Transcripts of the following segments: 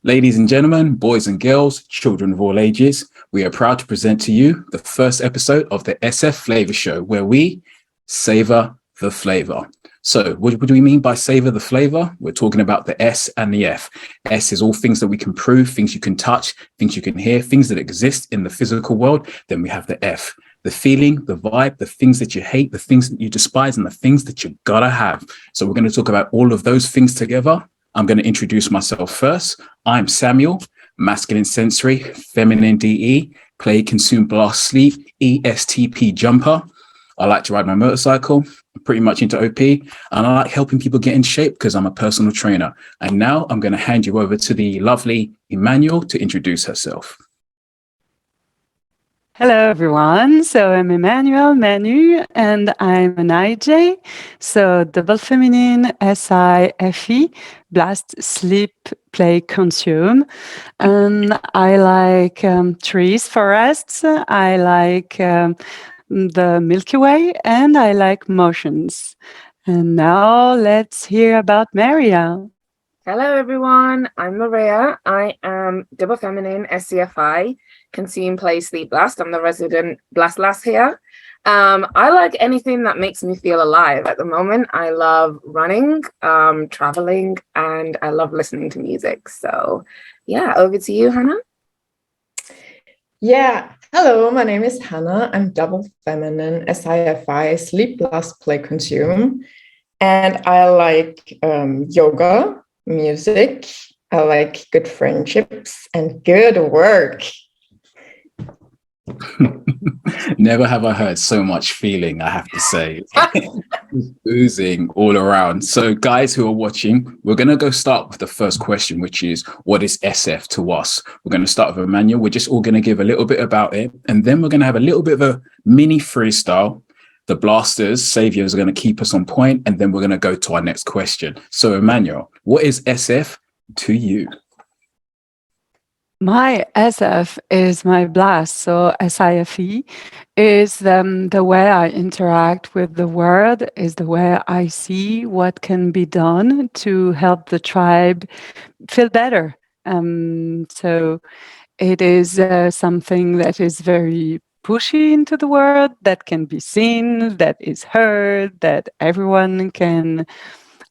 Ladies and gentlemen, boys and girls, children of all ages, we are proud to present to you the first episode of the SF Flavor Show, where we savor the flavor. So what do we mean by savor the flavor? We're talking about the S and the F. S is all things that we can prove, things you can touch, things you can hear, things that exist in the physical world. Then we have the F, the feeling, the vibe, the things that you hate, the things that you despise, and the things that you gotta have. So we're going to talk about all of those things together. I'm going to introduce myself first. I'm Samuel, masculine sensory, feminine DE, play, consume, blast, sleep, ESTP jumper. I like to ride my motorcycle. I'm pretty much into OP, and I like helping people get in shape because I'm a personal trainer. And now I'm going to hand you over to the lovely Emmanuel to introduce herself. Hello, everyone. So I'm Emmanuel, Manu, and I'm an IJ. So double feminine, SIFE, blast, sleep, play, consume. And I like trees, forests. I like the Milky Way, and I like motions. And now let's hear about Maria. Hello, everyone. I'm Maria. I am double feminine, SCFI, consume, play, sleep, blast. I'm the resident blast lass here. I like anything that makes me feel alive. At the moment, I love running, traveling, and I love listening to music. So yeah, over to you, Hannah. Yeah, hello, my name is Hannah. I'm double feminine, SIFI, sleep, blast, play, consume. And I like yoga, music. I like good friendships and good work. Never have I heard so much feeling, I have to say. Oozing all around. So guys who are watching, we're going to go start with the first question, which is, what is SF to us? We're going to start with Emmanuel. We're just all going to give a little bit about it, and then we're going to have a little bit of a mini freestyle. The blasters, saviors, are going to keep us on point, and then we're going to go to our next question. So Emmanuel, what is SF to you? My SF is my blast. So SIFE is the way I interact with the world, is the way I see what can be done to help the tribe feel better. So it is something that is very pushy into the world, that can be seen, that is heard, that everyone can,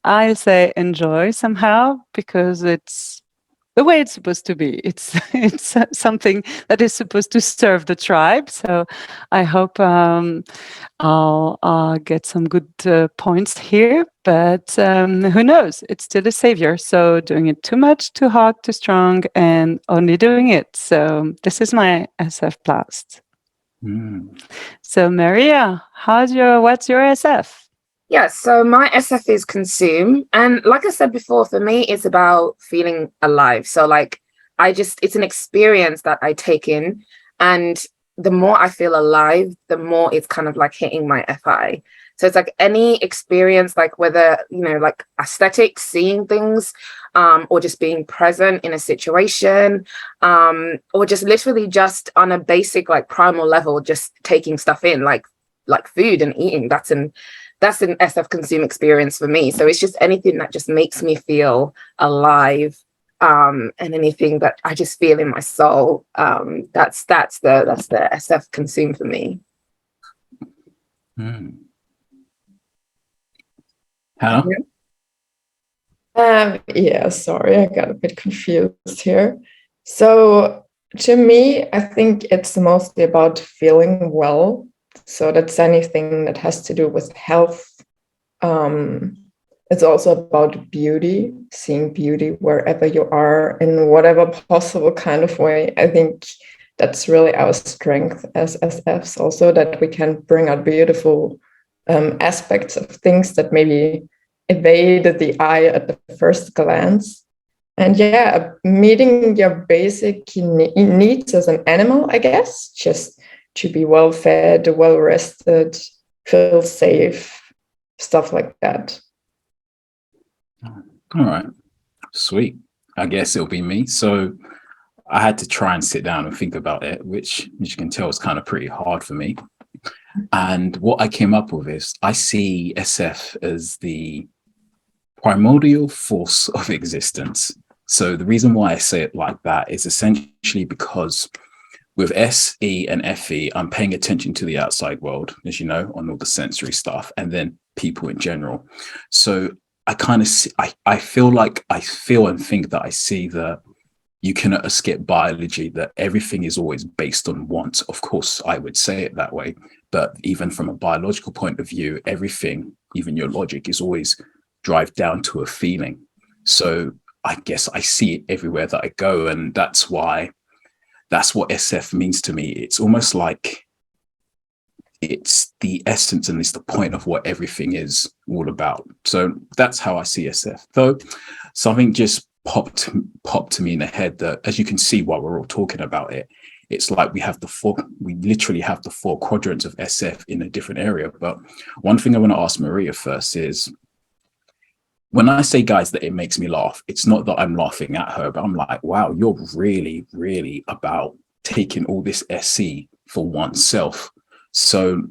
I say, enjoy somehow, because it's the way it's supposed to be. It's something that is supposed to serve the tribe. So I hope I'll get some good points here. But who knows? It's still a savior. So doing it too much, too hard, too strong, and only doing it. So this is my SF blast. So Maria, what's your SF? Yeah, so my SF is consume. And like I said before, for me, it's about feeling alive. So like, it's an experience that I take in. And the more I feel alive, the more it's kind of like hitting my FI. So it's like any experience, like whether, like aesthetics, seeing things, or just being present in a situation, or just literally just on a basic, like primal level, just taking stuff in, like food and eating. That's an SF consume experience for me. So it's just anything that just makes me feel alive, and anything that I just feel in my soul. That's the SF consume for me. Hannah? Yeah, sorry, I got a bit confused here. So to me, I think it's mostly about feeling well. So that's anything that has to do with health. It's also about beauty, seeing beauty wherever you are in whatever possible kind of way. I think that's really our strength as SFs also, that we can bring out beautiful aspects of things that maybe evade the eye at the first glance. And yeah, meeting your basic needs as an animal, I guess, just to be well fed, well rested, feel safe, stuff like that. All right, sweet. I guess it'll be me. So I had to try and sit down and think about it, which you can tell is kind of pretty hard for me. And what I came up with is I see SF as the primordial force of existence. So the reason why I say it like that is essentially because with SE and FE, I'm paying attention to the outside world, as you know, on all the sensory stuff, and then people in general. So I kind of see, I feel like I feel and think that I see that you cannot escape biology, that everything is always based on want. Of course, I would say it that way. But even from a biological point of view, everything, even your logic, is always drive down to a feeling. So I guess I see it everywhere that I go. And that's what SF means to me. It's almost like it's the essence and it's the point of what everything is all about. So that's how I see SF. Though something just popped to me in the head that, as you can see while we're all talking about it, it's like we literally have the four quadrants of SF in a different area. But one thing I want to ask Maria first is, when I say, guys, that it makes me laugh, it's not that I'm laughing at her, but I'm like, wow, you're really, really about taking all this SC for oneself. So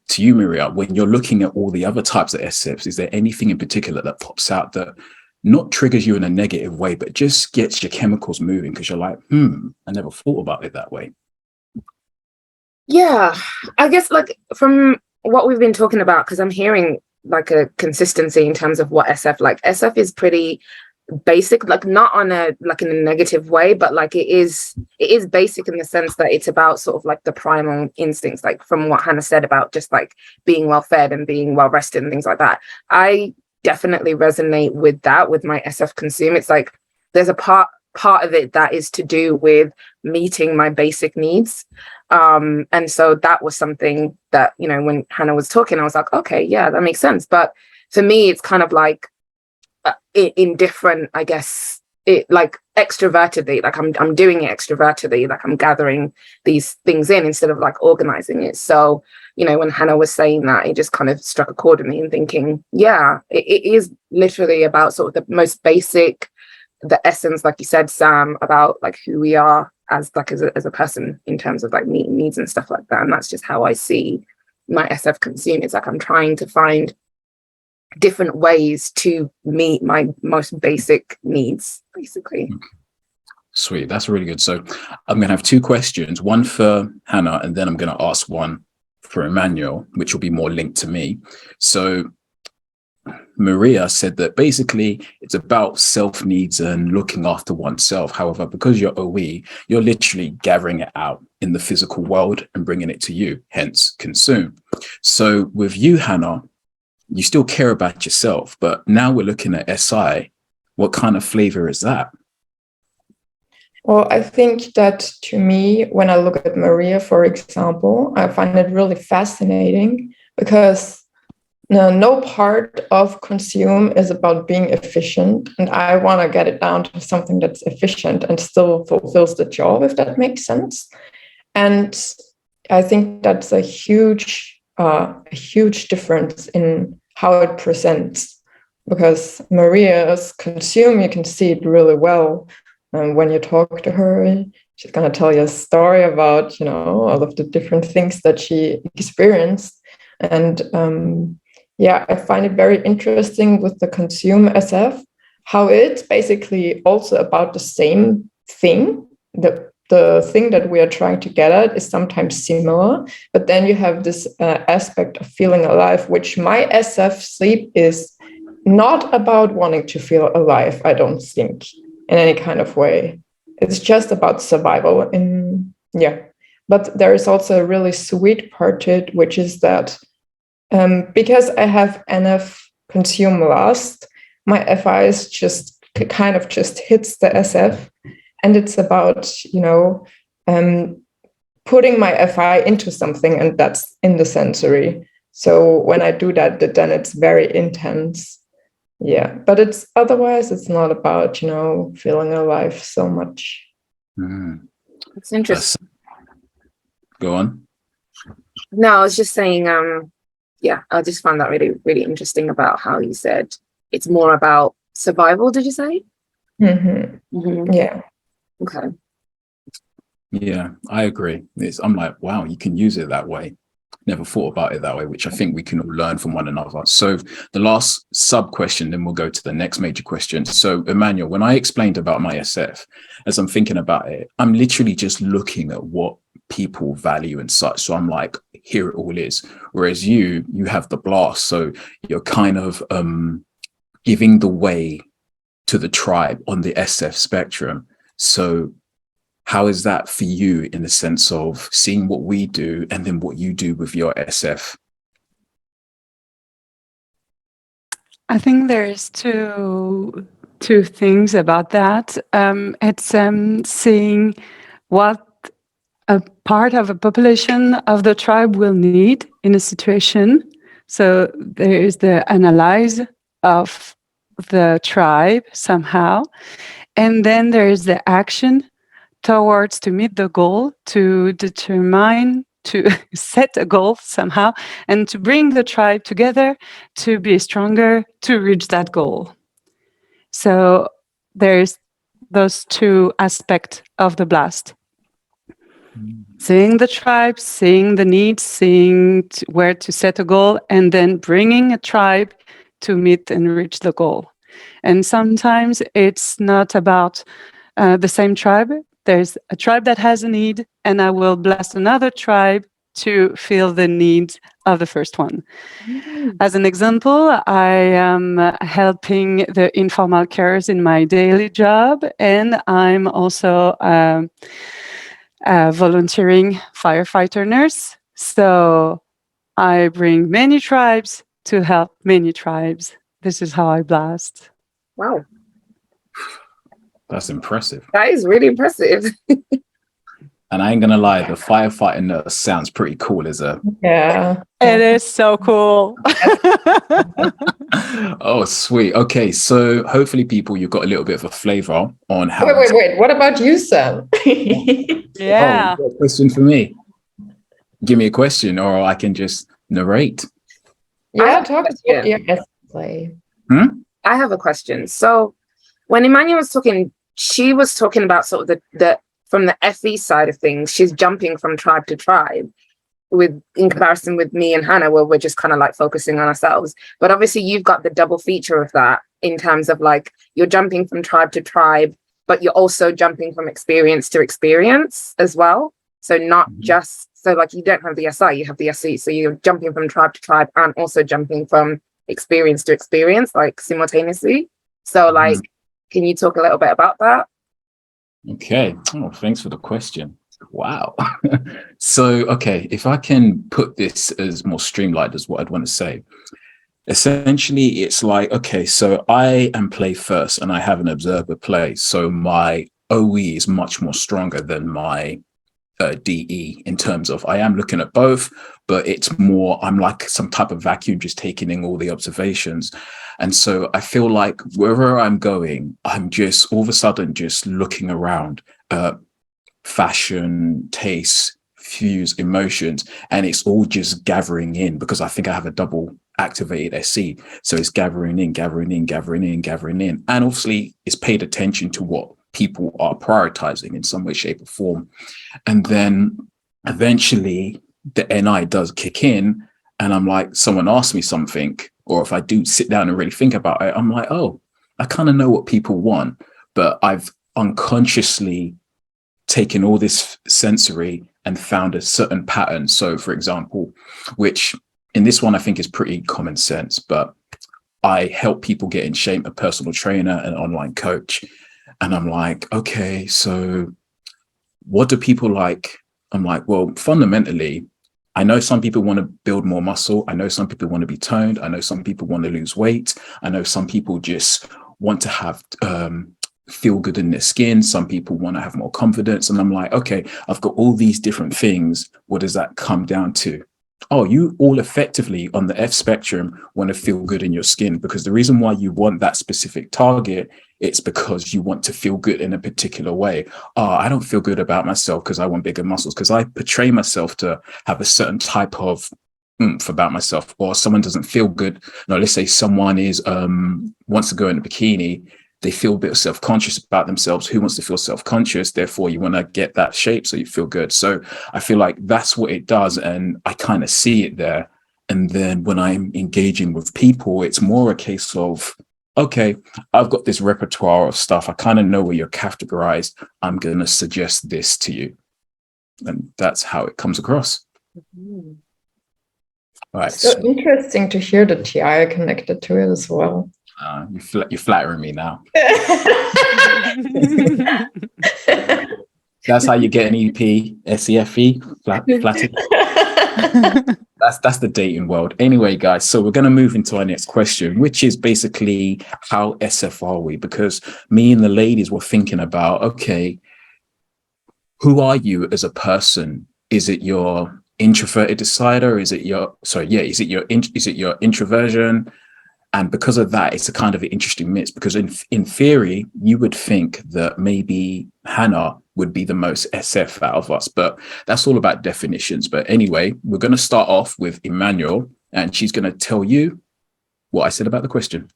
to you, Maria, when you're looking at all the other types of SFs, is there anything in particular that pops out that not triggers you in a negative way, but just gets your chemicals moving because you're like, I never thought about it that way? Yeah, I guess like from what we've been talking about, because I'm hearing like a consistency in terms of what SF is pretty basic, like not on a like in a negative way, but like it is basic in the sense that it's about sort of like the primal instincts, like from what Hannah said about just like being well fed and being well rested and things like that. I definitely resonate with that with my SF consume. It's like there's a part of it that is to do with meeting my basic needs. And so that was something that, you know, when Hannah was talking, I was like, okay, yeah, that makes sense. But for me, it's kind of like in different, I guess, it like extrovertedly, like I'm doing it extrovertedly, like I'm gathering these things in instead of like organizing it. So, you know, when Hannah was saying that, it just kind of struck a chord with me and thinking, yeah, it is literally about sort of the most basic, the essence, like you said, Sam, about like who we are as a person in terms of like needs and stuff like that. And that's just how I see my SF consume. It's like I'm trying to find different ways to meet my most basic needs, basically. Sweet, that's really good. So I'm going to have two questions, one for Hannah, and then I'm going to ask one for Emmanuel, which will be more linked to me. So Maria said that basically it's about self needs and looking after oneself. However, because you're OE, you're literally gathering it out in the physical world and bringing it to you, hence consume. So with you, Hannah, you still care about yourself, but now we're looking at SI. What kind of flavor is that? Well, I think that to me, when I look at Maria, for example, I find it really fascinating because no part of consume is about being efficient. And I want to get it down to something that's efficient and still fulfills the job, if that makes sense. And I think that's a huge difference in how it presents, because Maria's consume, you can see it really well. And when you talk to her, she's going to tell you a story about, you know, all of the different things that she experienced. And yeah, I find it very interesting with the consume SF, how it's basically also about the same thing. The thing that we are trying to get at is sometimes similar, but then you have this aspect of feeling alive, which my SF sleep is not about wanting to feel alive, I don't think, in any kind of way. It's just about survival. But there is also a really sweet part to it, which is that because I have NF consume last, my FI is just kind of just hits the SF. And it's about, you know, putting my FI into something, and that's in the sensory. So when I do that, then it's very intense. Yeah, but it's not about, you know, feeling alive so much. It's interesting. Go on. No, I was just saying, yeah, I just found that really, really interesting about how you said it's more about survival, did you say? Yeah. Okay. Yeah, I agree. I'm like, wow, you can use it that way. never thought about it that way, which I think we can all learn from one another. So the last sub question, then we'll go to the next major question. So Emmanuel, when I explained about my SF, as I'm thinking about it, I'm literally just looking at what people value and such. So I'm like, here it all is. Whereas you have the blast. So you're kind of giving the way to the tribe on the SF spectrum. So how is that for you in the sense of seeing what we do and then what you do with your SF? I think there's two things about that. It's seeing what a part of a population of the tribe will need in a situation. So there is the analyze of the tribe somehow, and then there is the action towards to meet the goal, to determine, to set a goal somehow, and to bring the tribe together to be stronger to reach that goal. So there's those two aspects of the blast. Seeing the tribe, seeing the needs, seeing where to set a goal, and then bringing a tribe to meet and reach the goal. And sometimes it's not about the same tribe. There's a tribe that has a need, and I will blast another tribe to fill the needs of the first one. As an example, I am helping the informal carers in my daily job, and I'm also volunteering firefighter nurse. So I bring many tribes to help many tribes. This is how I blast. Wow. That's impressive. That is really impressive. And I ain't gonna lie, the firefighter nurse sounds pretty cool as a... Yeah. It is so cool. Oh, sweet. Okay, so hopefully people, you've got a little bit of a flavor on how... Wait. What about you, Sam? Yeah. Oh, you got a question for me? Give me a question or I can just narrate. Yeah, talk about your essay. I have a question. So when Emmanuel was talking, she was talking about sort of the from the FE side of things, she's jumping from tribe to tribe in comparison with me and Hannah, where we're just kind of like focusing on ourselves. But obviously you've got the double feature of that in terms of like, you're jumping from tribe to tribe, but you're also jumping from experience to experience as well. So not just, so like you don't have the SI, you have the SE. So you're jumping from tribe to tribe and also jumping from experience to experience, like simultaneously. So like, can you talk a little bit about that? Okay. Oh, thanks for the question. Wow. So, okay, if I can put this as more streamlined as what I'd want to say, essentially it's like, okay, so I am play first and I have an observer play. So my OE is much more stronger than my DE in terms of I am looking at both, but it's more, I'm like some type of vacuum just taking in all the observations. And so I feel like wherever I'm going, I'm just all of a sudden just looking around, fashion, taste, views, emotions, and it's all just gathering in because I think I have a double activated SC. So it's gathering in. And obviously it's paid attention to what people are prioritizing in some way, shape or form. And then eventually the NI does kick in and I'm like, someone asks me something, or if I do sit down and really think about it, I'm like, oh, I kind of know what people want, but I've unconsciously taken all this sensory and found a certain pattern. So for example, which in this one, I think is pretty common sense, but I help people get in shape, a personal trainer, an online coach. And I'm like, okay, so what do people like? I'm like, well, fundamentally, I know some people want to build more muscle. I know some people want to be toned. I know some people want to lose weight. I know some people just want to have feel good in their skin. Some people want to have more confidence. And I'm like, okay, I've got all these different things. What does that come down to? Oh, you all effectively on the F spectrum want to feel good in your skin, because the reason why you want that specific target, it's because you want to feel good in a particular way. Oh, I don't feel good about myself because I want bigger muscles, because I portray myself to have a certain type of oomph about myself. Or someone doesn't feel good. No, let's say someone is wants to go in a bikini. they feel a bit self-conscious about themselves. Who wants to feel self-conscious? Therefore, you want to get that shape so you feel good. So I feel like that's what it does. And I kind of see it there. And then when I'm engaging with people, it's more a case of, okay, I've got this repertoire of stuff. I kind of know where you're categorized. I'm going to suggest this to you. And that's how it comes across. Mhm. All right. So interesting to hear the TI connected to it as well. You're flattering me now. That's how you get an EP, SEFE, flattered. That's the dating world. Anyway, guys, so we're going to move into our next question, which is basically how SF are we? Because me and the ladies were thinking about, okay, who are you as a person? Is it your introverted decider? Is it your introversion? And because of that, it's a kind of an interesting mix, because in theory, you would think that maybe Hannah would be the most SF out of us, but that's all about definitions. But anyway, we're going to start off with Emmanuel, and she's going to tell you what I said about the question.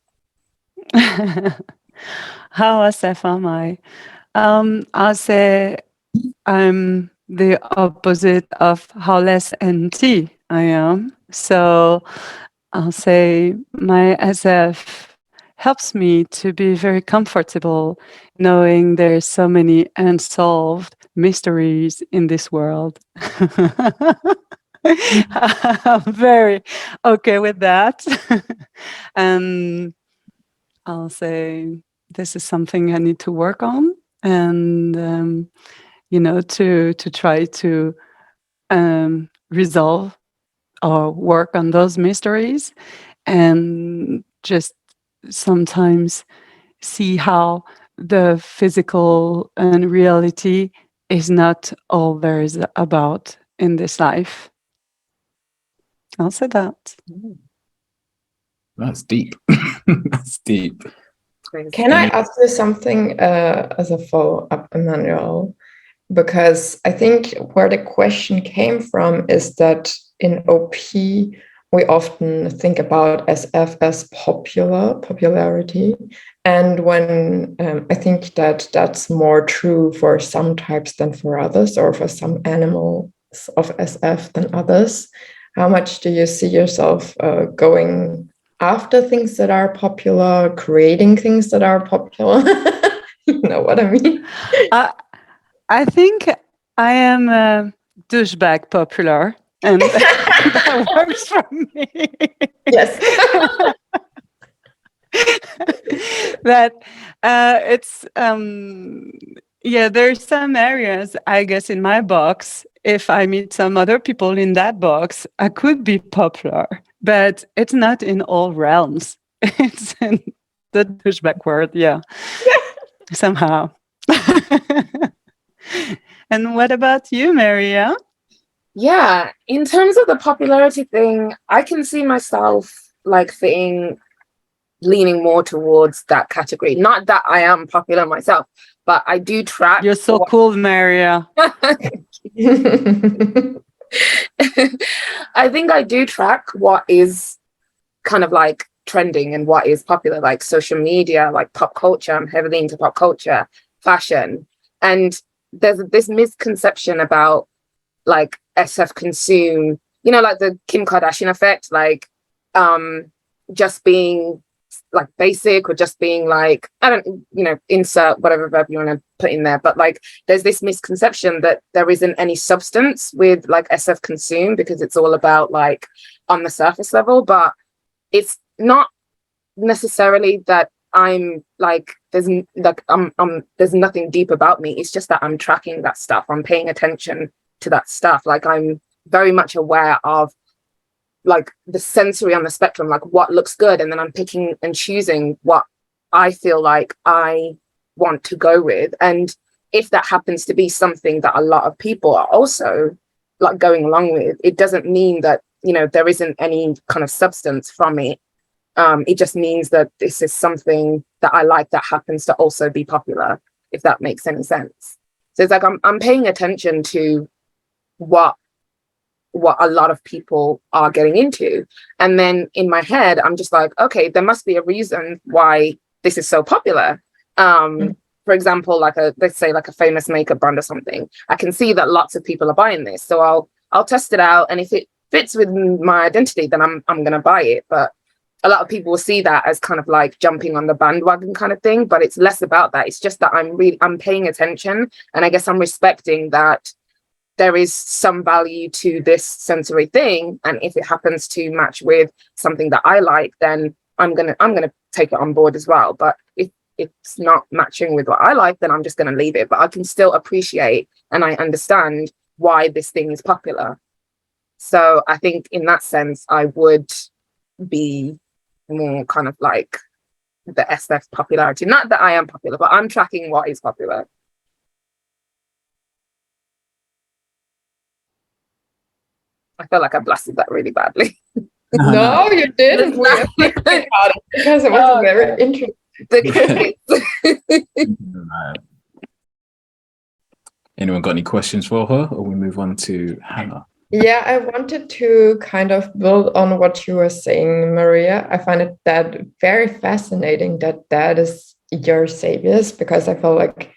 How SF am I? I'll say I'm the opposite of how less NT I am. So I'll say my SF helps me to be very comfortable knowing there's so many unsolved mysteries in this world. I'm very okay with that. And I'll say this is something I need to work on, and to try to resolve or work on those mysteries, and just sometimes see how the physical and reality is not all there is about in this life. I'll say that. That's deep. That's deep. Can I ask you something as a follow-up, Emmanuel? Because I think where the question came from is that in OP, we often think about SF as popularity. And when I think that that's more true for some types than for others, or for some animals of SF than others. How much do you see yourself going after things that are popular, creating things that are popular? You know what I mean? I think I am a douchebag popular, and that works for me. Yes. That it's there's some areas, I guess, in my box. If I meet some other people in that box, I could be popular, but it's not in all realms. It's in the douchebag word, somehow. And what about you, Maria? Yeah, in terms of the popularity thing, I can see myself like leaning more towards that category. Not that I am popular myself, but I do track. You're so cool, Maria. I think I do track what is kind of like trending and what is popular, like social media, like pop culture. I'm heavily into pop culture, fashion. And there's this misconception about like SF consume, like the Kim Kardashian effect, like just being like basic, or just being like, I don't, insert whatever verb you want to put in there. But like there's this misconception that there isn't any substance with like SF consume, because it's all about like on the surface level. But it's not necessarily that I'm like there's nothing deep about me. It's just that I'm tracking that stuff. I'm paying attention to that stuff. Like I'm very much aware of like the sensory on the spectrum, like what looks good, and then I'm picking and choosing what I feel like I want to go with. And if that happens to be something that a lot of people are also like going along with, it doesn't mean that there isn't any kind of substance from it. It just means that this is something that I like that happens to also be popular, if that makes any sense. So it's like I'm paying attention to what a lot of people are getting into. And then in my head, I'm just like, okay, there must be a reason why this is so popular. For example, let's say like a famous makeup brand or something. I can see that lots of people are buying this, so I'll test it out, and if it fits with my identity, then I'm gonna buy it. But a lot of people will see that as kind of like jumping on the bandwagon kind of thing, but it's less about that. It's just that I'm paying attention, and I guess I'm respecting that there is some value to this sensory thing, and if it happens to match with something that I like, then I'm gonna take it on board as well. But if it's not matching with what I like, then I'm just gonna leave it. But I can still appreciate and I understand why this thing is popular. So I think in that sense, I would be more kind of like the SF popularity. Not that I am popular, but I'm tracking what is popular. I feel like I blasted that really badly. No, you didn't. We are thinking about it because it was very interesting. Anyone got any questions for her, or we move on to Hannah? Yeah, I wanted to kind of build on what you were saying, Maria. I find it that very fascinating that is your saviors, because I feel like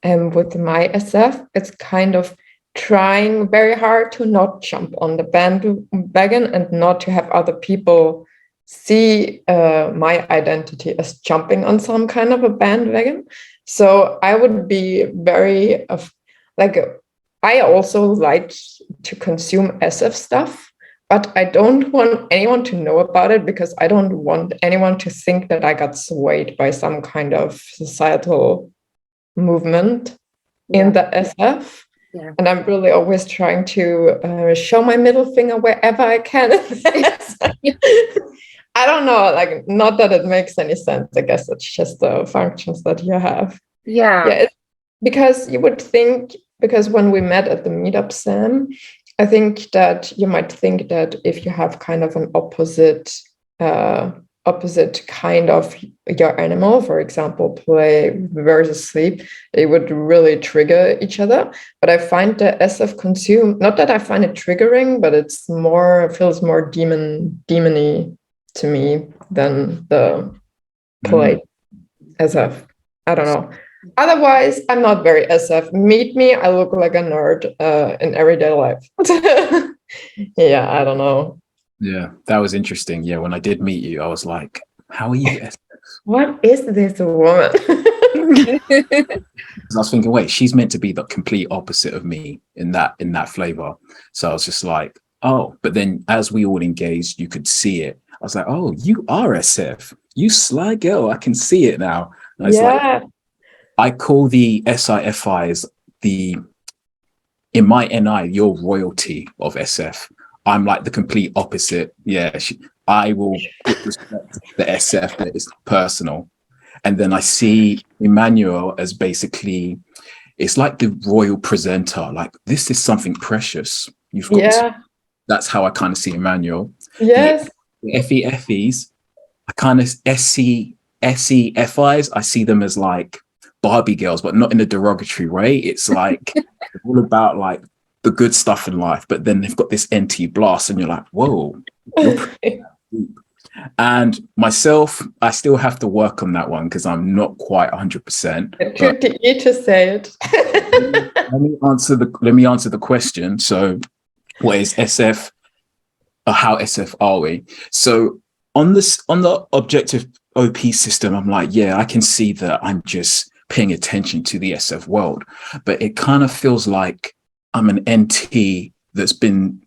with my SF, it's kind of trying very hard to not jump on the bandwagon and not to have other people see my identity as jumping on some kind of a bandwagon. So I would be very I also like to consume SF stuff, but I don't want anyone to know about it, because I don't want anyone to think that I got swayed by some kind of societal movement in the SF. Yeah. And I'm really always trying to show my middle finger wherever I can. I don't know, like, not that it makes any sense. I guess it's just the functions that you have. Yeah. Because you would think, because when we met at the meetup, Sam, I think that you might think that if you have kind of an opposite kind of your animal, for example, play versus sleep, they would really trigger each other. But I find the SF consume, not that I find it triggering, but it feels more demony to me than the play SF. I don't know. Otherwise, I'm not very SF. Meet me, I look like a nerd in everyday life. Yeah, I don't know. Yeah, that was interesting. Yeah, when I did meet you, I was like, how are you SF? What is this woman? I was thinking, wait, she's meant to be the complete opposite of me in that flavor. So I was just like, oh, but then as we all engaged, you could see it. I was like, oh, you are SF. You sly girl. I can see it now. And it's like, I call the SIFIs in my NI, your royalty of SF. I'm like the complete opposite. Yeah, I will respect the SF that is personal. And then I see Emmanuel as basically, it's like the royal presenter. Like, this is something precious. You've got that's how I kind of see Emmanuel. Yes. The FEFEs, I kind of SEFIs, I see them as like Barbie girls, but not in a derogatory way. It's like all about like the good stuff in life, but then they've got this NT blast, and you're like, whoa. And myself, I still have to work on that one because I'm not quite 100%. It's good to you to say it. let me answer the question. So, what is SF? Or how SF are we? So on the objective OP system, I'm like, yeah, I can see that I'm just paying attention to the SF world, but it kind of feels like I'm an NT that's been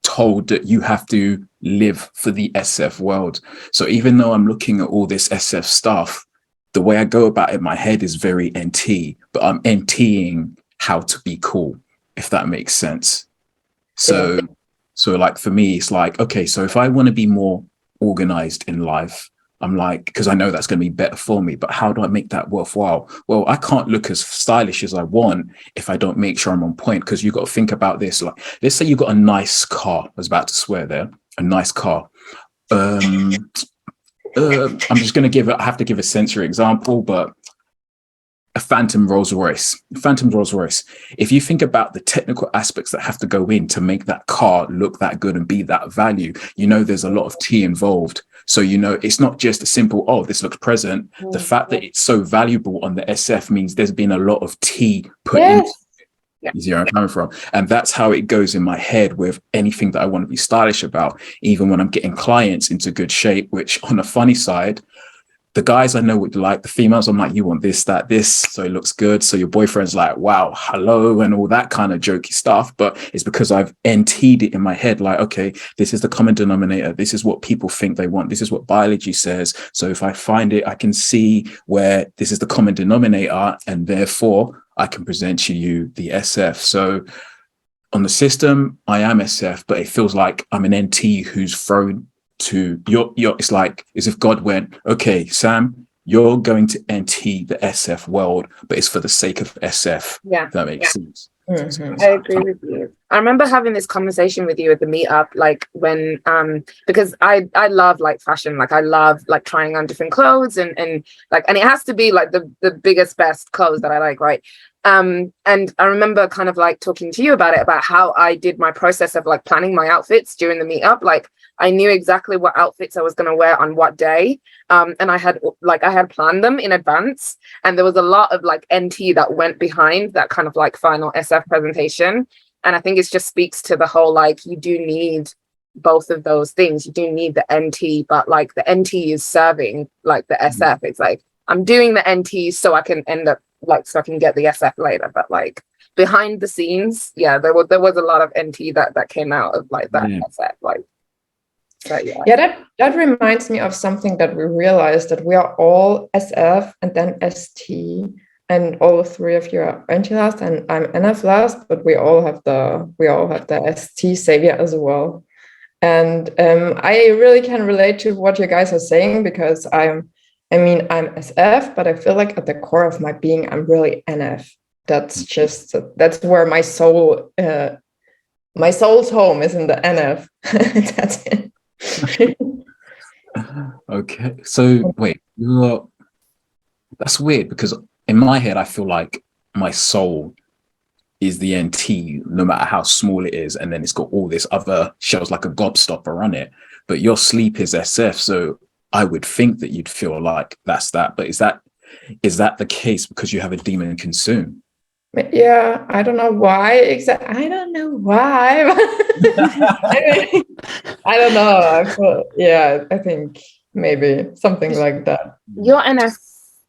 told that you have to live for the SF world. So even though I'm looking at all this SF stuff, the way I go about it in my head is very NT, but I'm NTing how to be cool, if that makes sense. So like for me, it's like, okay, so if I want to be more organized in life, I'm like, because I know that's going to be better for me, but how do I make that worthwhile? Well, I can't look as stylish as I want if I don't make sure I'm on point, because you've got to think about this. Like, let's say you've got a nice car. I was about to swear there, a nice car. I'm just going to I have to give a sensory example, but a phantom Rolls Royce. If you think about the technical aspects that have to go in to make that car look that good and be that value, you know, there's a lot of tea involved. So, you know, it's not just a simple, oh, this looks present. The fact that it's so valuable on the SF means there's been a lot of tea put in. Yeah. You see where I'm coming from? And that's how it goes in my head with anything that I want to be stylish about, even when I'm getting clients into good shape, which on the funny side, the guys I know would like, the females, I'm like, you want this, that, this, so it looks good. So your boyfriend's like, wow, hello, and all that kind of jokey stuff. But it's because I've NT'd it in my head, like, okay, this is the common denominator. This is what people think they want. This is what biology says. So if I find it, I can see where this is the common denominator, and therefore I can present to you the SF. So on the system, I am SF, but it feels like I'm an NT who's thrown to your it's like as if God went, okay, Sam, you're going to NT the SF world, but it's for the sake of SF. Yeah, if that makes sense. I agree with you. I remember having this conversation with you at the meetup, like when because I love like fashion, like I love like trying on different clothes and like, and it has to be like the biggest, best clothes that I like, right? And I remember kind of like talking to you about it, about how I did my process of like planning my outfits during the meetup. Like I knew exactly what outfits I was going to wear on what day. And I had planned them in advance. And there was a lot of like NT that went behind that kind of like final SF presentation. And I think it just speaks to the whole, like, you do need both of those things. You do need the NT, but like the NT is serving like the SF. It's like, I'm doing the NT so I can end up like, so I can get the SF later. But like behind the scenes, yeah, there was a lot of NT that came out of like that SF. Like, so, that reminds me of something that we realized, that we are all SF and then ST, and all three of you are NT last, and I'm NF last, but we all have the ST savior as well. And I really can relate to what you guys are saying, because I'm SF, but I feel like at the core of my being, I'm really NF. That's where my soul's home is, in the NF. That's it. Okay, so wait, that's weird, because in my head I feel like my soul is the NT, no matter how small it is, and then it's got all this other shells like a gobstopper on it. But your sleep is SF, so I would think that you'd feel like that's that. But is that the case because you have a demon consume? Yeah, I don't know why exactly. I don't know why. I don't know. I think maybe something like that. You're NF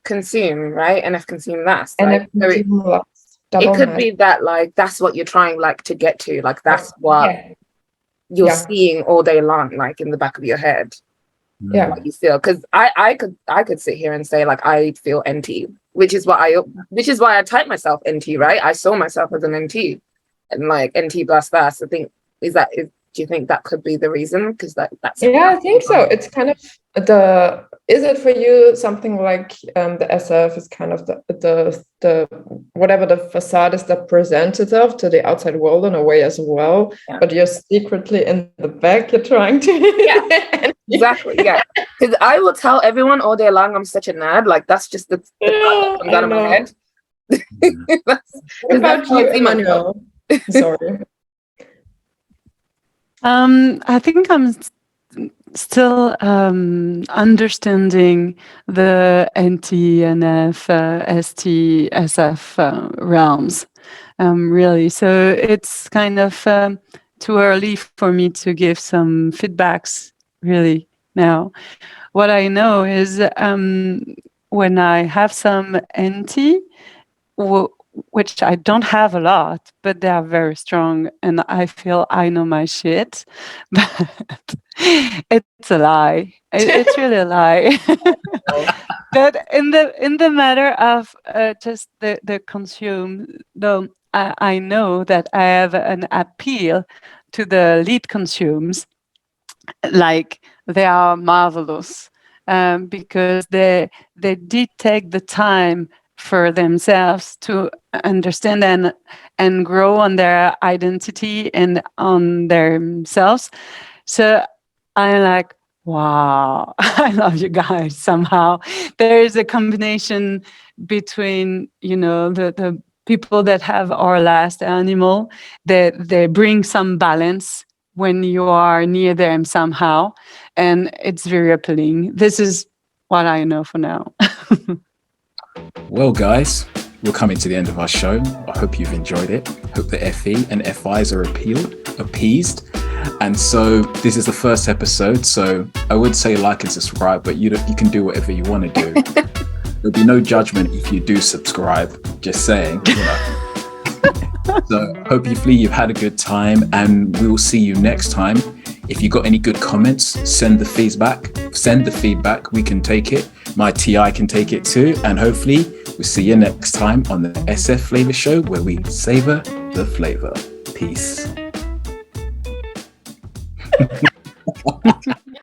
consume, right? NF consume last. Right? NF consume last. It could be that like that's what you're trying like to get to. Like that's what you're seeing all day long, like in the back of your head. Yeah, what you feel. Because I could sit here and say like I feel NT, which is why I type myself NT, right? I saw myself as an NT, and like NT ++. I think do you think that could be the reason? Because that's I think so. It's kind of is it for you something like the SF is kind of the whatever the facade is that presents itself to the outside world in a way as well, but you're secretly in the back, you're trying to exactly, because I will tell everyone all day long I'm such a nerd. Like that's just the that comes out of my head. What about you, Emmanuel? Sorry. I think I'm still understanding the NT, NF, ST, SF realms, really. So it's kind of too early for me to give some feedbacks, really, now. What I know is when I have some NT, which I don't have a lot, but they are very strong, and I feel I know my shit. But it's a lie. It's really a lie. But in the matter of just the consume, though, I know that I have an appeal to the lead consumes, like they are marvelous, because they did take the time for themselves to understand and grow on their identity and on themselves. So I'm like, wow, I love you guys somehow. There is a combination between, the people that have our last animal, that they bring some balance when you are near them somehow. And it's very appealing. This is what I know for now. Well, guys, we're coming to the end of our show. I hope you've enjoyed it. Hope the FE and FIs are appeased. And so this is the first episode. So I would say like and subscribe, but you can do whatever you want to do. There'll be no judgment if you do subscribe. Just saying, So hopefully you've had a good time, and we will see you next time. If you got any good comments, send the feedback. We can take it. My TI can take it too. And hopefully we'll see you next time on the SF Flavor Show, where we savor the flavor. Peace.